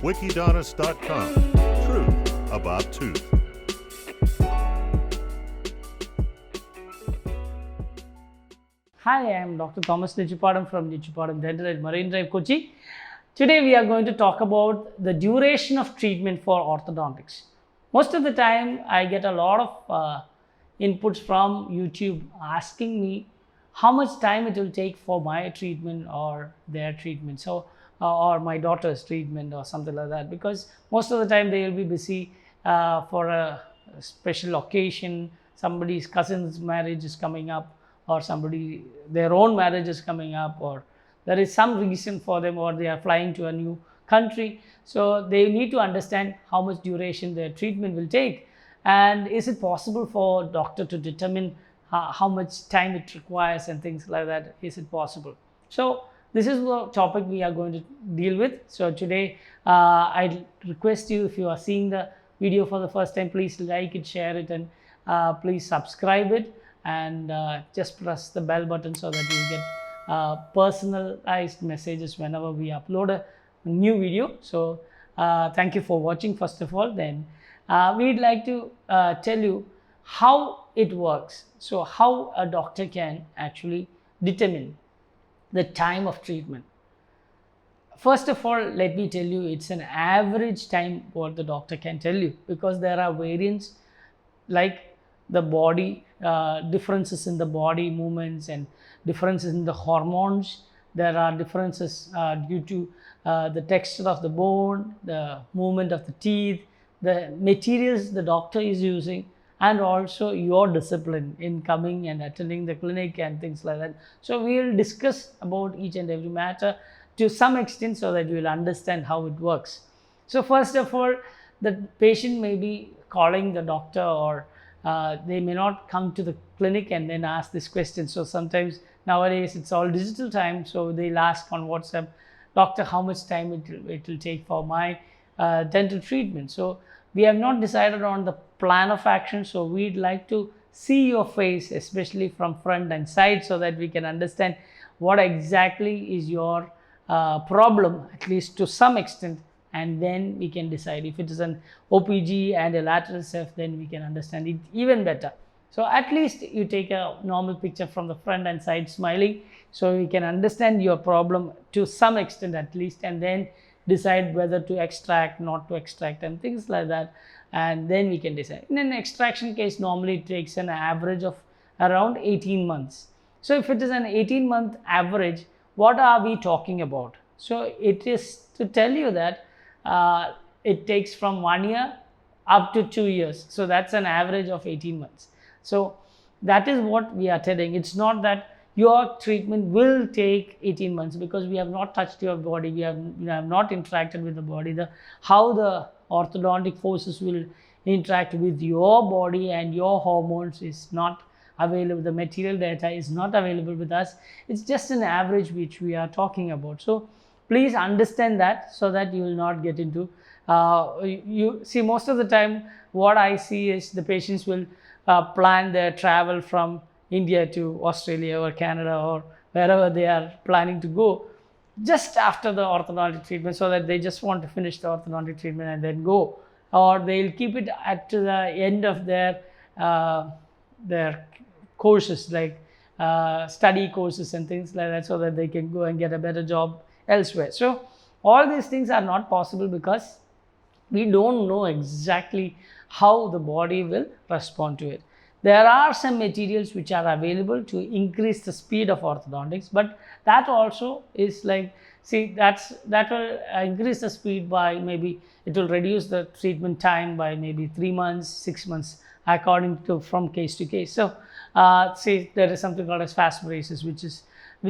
Wikidontist.com. Truth about tooth. Hi, I am Dr. Thomas Nechupadam from Nechupadam Dental at Marine Drive, Kochi. Today we are going to talk about the duration of treatment for orthodontics. Most of the time I get a lot of inputs from YouTube asking me how much time it will take for my treatment or their treatment, or my daughter's treatment or something like that, because most of the time they will be busy for a special occasion. Somebody's cousin's marriage is coming up, or their own marriage is coming up, or there is some reason for them, or they are flying to a new country. So they need to understand how much duration their treatment will take, and is it possible for doctor to determine how much time it requires and things like that. Is it possible? So this is the topic we are going to deal with. So today I request you, if you are seeing the video for the first time, please like it, share it, and please subscribe it, and just press the bell button so that you get personalized messages whenever we upload a new video. So thank you for watching first of all. Then we'd like to tell you how it works. So how a doctor can actually determine the time of treatment. First of all, let me tell you, it's an average time what the doctor can tell you, because there are variants like the body, differences in the body movements and differences in the hormones. There are differences due to the texture of the bone, the movement of the teeth, the materials the doctor is using, and also your discipline in coming and attending the clinic and things like that. So we will discuss about each and every matter to some extent so that you will understand how it works. So first of all, the patient may be calling the doctor, or they may not come to the clinic and then ask this question. So sometimes nowadays it's all digital time, so they'll ask on WhatsApp, doctor, how much time it will take for my dental treatment. So we have not decided on the plan of action, so we'd like to see your face, especially from front and side, so that we can understand what exactly is your problem, at least to some extent, and then we can decide. If it is an OPG and a lateral ceph, then we can understand it even better. So at least you take a normal picture from the front and side smiling, so we can understand your problem to some extent at least, and then decide whether to extract, not to extract, and things like that, and then we can decide. In an extraction case, normally it takes an average of around 18 months. So if it is an 18-month average, what are we talking about? So it is to tell you that it takes from 1 year up to 2 years. So that's an average of 18 months. So that is what we are telling. It's not that your treatment will take 18 months, because we have not touched your body, we have not interacted with the body. How the orthodontic forces will interact with your body and your hormones is not available. The material data is not available with us. It's just an average which we are talking about. So please understand that, so that you will not get into you see, most of the time what I see is the patients will plan their travel from India to Australia or Canada or wherever they are planning to go just after the orthodontic treatment, so that they just want to finish the orthodontic treatment and then go, or they'll keep it at the end of their courses, like study courses and things like that, so that they can go and get a better job elsewhere. So all these things are not possible, because we don't know exactly how the body will respond to it. There are some materials which are available to increase the speed of orthodontics, but that also is like, see, that will increase the speed by, maybe it will reduce the treatment time by maybe 3 months, 6 months, according to from case to case. So see, there is something called as fast braces, which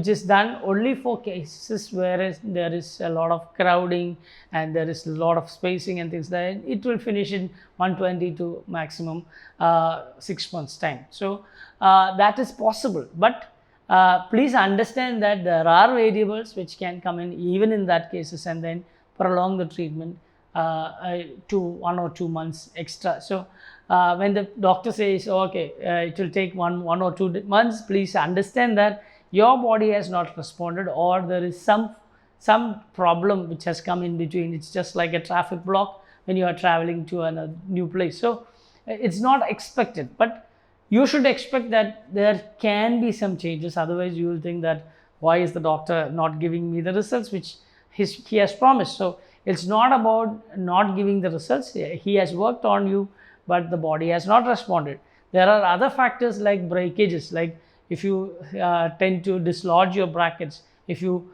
is done only for cases where there is a lot of crowding and there is a lot of spacing and things like that. It will finish in 120 to maximum 6 months time. So that is possible, but please understand that there are variables which can come in even in that cases, and then prolong the treatment to 1 or 2 months extra. So when the doctor says, okay, it will take one or 2 months, please understand that your body has not responded, or there is some some problem which has come in between. It's just like a traffic block when you are traveling to a new place. So it's not expected, but you should expect that there can be some changes. Otherwise, you will think that why is the doctor not giving me the results which he has promised. So it's not about not giving the results. He has worked on you, but the body has not responded. There are other factors like breakages, like if you tend to dislodge your brackets, if you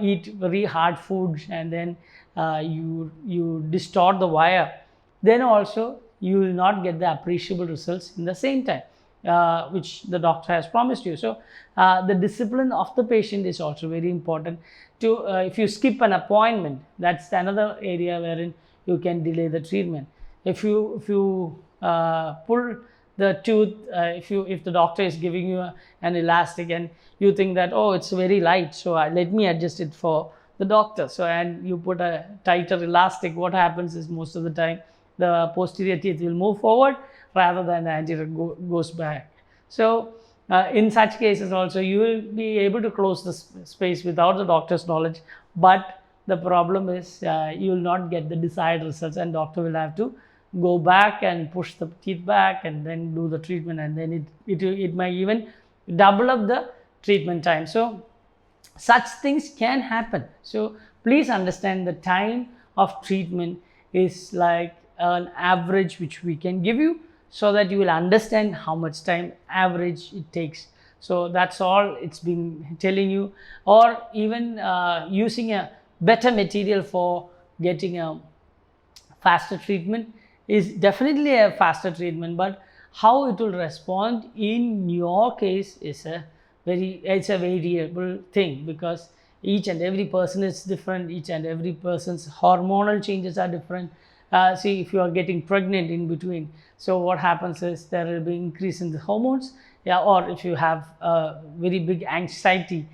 eat very hard foods and then you distort the wire, then also you will not get the appreciable results in the same time which the doctor has promised you. So the discipline of the patient is also very important. To if you skip an appointment, that's another area wherein you can delay the treatment. If you pull the tooth, if the doctor is giving you an elastic and you think that, oh, it's very light, so let me adjust it for the doctor. So and you put a tighter elastic, what happens is most of the time the posterior teeth will move forward rather than the anterior goes back. So in such cases also you will be able to close the space without the doctor's knowledge, but the problem is you will not get the desired results, and doctor will have to go back and push the teeth back and then do the treatment, and then it might even double up the treatment time. So such things can happen. So please understand the time of treatment is like an average which we can give you, so that you will understand how much time average it takes. So that's all it's been telling you. Or even using a better material for getting a faster treatment is definitely a faster treatment, but how it will respond in your case is it's a variable thing, because each and every person is different. Each and every person's hormonal changes are different. See, if you are getting pregnant in between, so what happens is there will be increase in the hormones, or if you have very big anxiety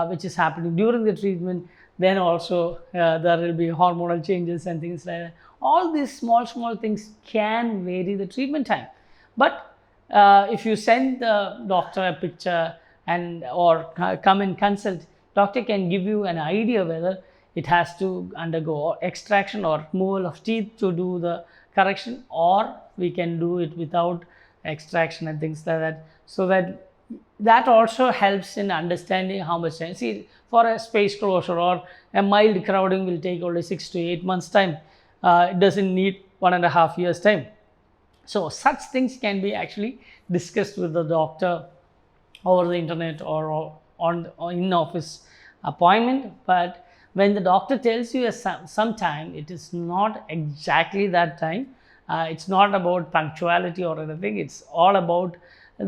which is happening during the treatment, then also there will be hormonal changes and things like that. All these small things can vary the treatment time. But if you send the doctor a picture or come and consult, doctor can give you an idea whether it has to undergo extraction or removal of teeth to do the correction, or we can do it without extraction and things like that. So that also helps in understanding how much time. See, for a space closure or a mild crowding will take only 6 to 8 months time. It doesn't need 1.5 years time. So such things can be actually discussed with the doctor over the internet or in office appointment. But when the doctor tells you some time, it is not exactly that time. It's not about punctuality or anything. It's all about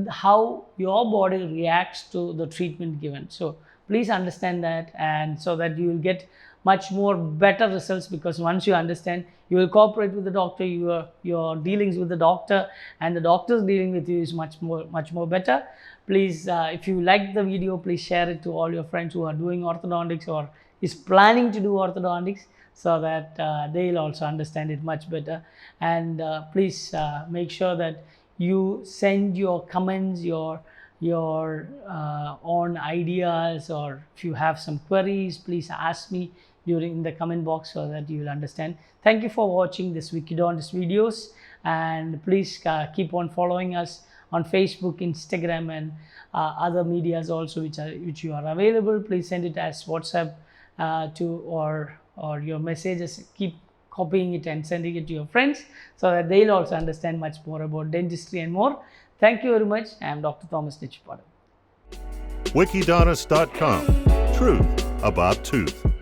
how your body reacts to the treatment given. So please understand that, and so that you will get much more better results, because once you understand, you will cooperate with the doctor, your dealings with the doctor and the doctor's dealing with you is much more better. Please, if you like the video, please share it to all your friends who are doing orthodontics or is planning to do orthodontics, so that they'll also understand it much better. And please make sure that you send your comments, your own ideas, or if you have some queries, please ask me in the comment box so that you will understand. Thank you for watching this Wikidontist videos, and please keep on following us on Facebook, Instagram, and other medias also which you are available. Please send it as WhatsApp or your messages. Keep copying it and sending it to your friends so that they'll also understand much more about dentistry and more. Thank you very much. I am Dr. Thomas Nechupadam. Wikidontist.com. Truth about tooth.